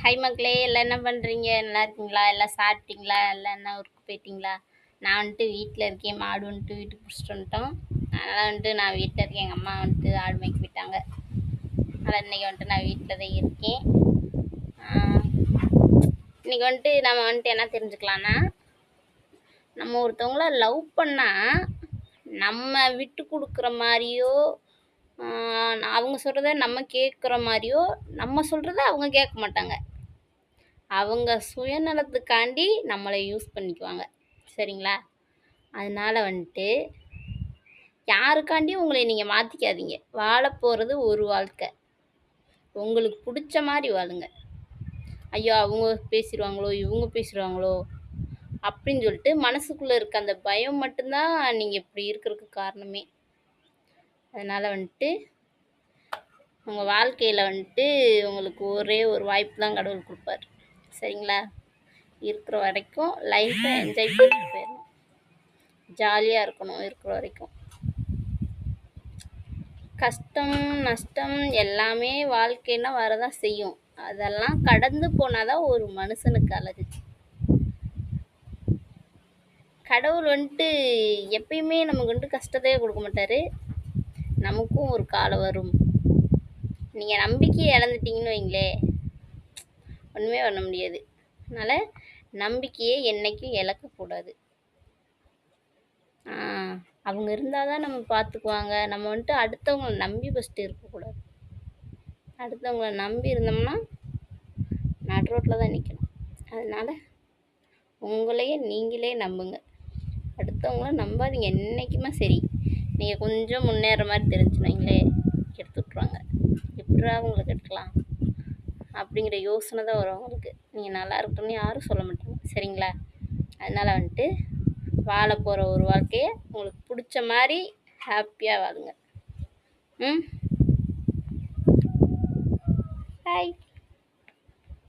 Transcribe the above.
Hi மக்களே, எல்லாம் என்ன பண்ணுறீங்க? நல்லா இருக்கீங்களா? எல்லாம் சாப்பிட்டீங்களா? எல்லாம் என்ன ஊருக்கு போயிட்டீங்களா? நான் வந்துட்டு வீட்டில் இருக்கேன். மாடு வந்துட்டு வீட்டுக்கு பிடிச்சிட்டு வந்துட்டோம். அதனால் வந்துட்டு நான் வீட்டில் இருக்கேன். எங்கள் அம்மா வந்துட்டு ஆடு மேய்க்க போயிட்டாங்க. அதனால் இன்றைக்கி வந்துட்டு நான் வீட்டில் தான் இருக்கேன். இன்றைக்கி வந்துட்டு நம்ம வந்துட்டு என்ன தெரிஞ்சுக்கலான்னா, நம்ம ஒருத்தவங்கள லவ் பண்ணால் நம்ம விட்டு கொடுக்குற மாதிரியோ, அவங்க சொல்கிறத நம்ம கேட்குற மாதிரியோ, நம்ம சொல்கிறத அவங்க கேட்க மாட்டாங்க. அவங்க சுயநலத்துக்காண்டி நம்மளை யூஸ் பண்ணிக்குவாங்க. சரிங்களா? அதனால வந்துட்டு யாருக்காண்டியும் உங்களை நீங்கள் மாற்றிக்காதீங்க. வாழ போகிறது ஒரு வாழ்க்கை. உங்களுக்கு பிடிச்ச மாதிரி வாழுங்க. ஐயோ அவங்க பேசிடுவாங்களோ, இவங்க பேசிடுவாங்களோ அப்படின்னு சொல்லிட்டு மனசுக்குள்ளே இருக்க அந்த பயம் மட்டும்தான் நீங்கள் இப்படி இருக்கிறதுக்கு காரணமே. அதனால் வந்துட்டு உங்கள் வாழ்க்கையில் வந்துட்டு உங்களுக்கு ஒரே ஒரு வாய்ப்பு தான் கடவுள் கொடுப்பார். சரிங்களா? இருக்கிற வரைக்கும் லைஃப்பை என்ஜாய் பண்ணிட்டு போயிடணும். ஜாலியாக இருக்கணும் இருக்கிற வரைக்கும். கஷ்டம் நஷ்டம் எல்லாமே வாழ்க்கைன்னா வரதான் செய்யும். அதெல்லாம் கடந்து போனாதான் ஒரு மனுஷனுக்கு அழகு. கடவுள் வந்துட்டு எப்பயுமே நமக்கு வந்துட்டு கஷ்டத்தையே கொடுக்க மாட்டார். நமக்கும் ஒரு காலம் வரும். நீங்கள் நம்பிக்கையை இழந்துட்டீங்கன்னு வைங்களே, ஒன்றுமே பண்ண முடியாது. அதனால் நம்பிக்கையை என்றைக்கும் இழக்கக்கூடாது. அவங்க இருந்தால் தான் நம்ம பார்த்துக்குவாங்க. நம்ம வந்துட்டு அடுத்தவங்களை நம்பி ஃபஸ்ட்டு இருக்கக்கூடாது. அடுத்தவங்களை நம்பி இருந்தோம்னா நடு ரோட்டில் தான் நிற்கணும். அதனால் உங்களையே நீங்களே நம்புங்க. அடுத்தவங்கள நம்பாதீங்க என்றைக்குமே. சரி, நீங்கள் கொஞ்சம் முன்னேற மாதிரி தெரிஞ்சுனீங்களே, கெடுத்து விட்ருவாங்க. எப்படா அவங்களை கெடுக்கலாம் அப்படிங்கிற யோசனை தான் வரும் அவங்களுக்கு. நீங்கள் நல்லா இருக்கணும்னு யாரும் சொல்ல மாட்டாங்க. சரிங்களா? அதனால் வந்துட்டு வாழ போகிற ஒரு வாழ்க்கையை உங்களுக்கு பிடிச்ச மாதிரி ஹாப்பியாக வாழுங்க. பாய்.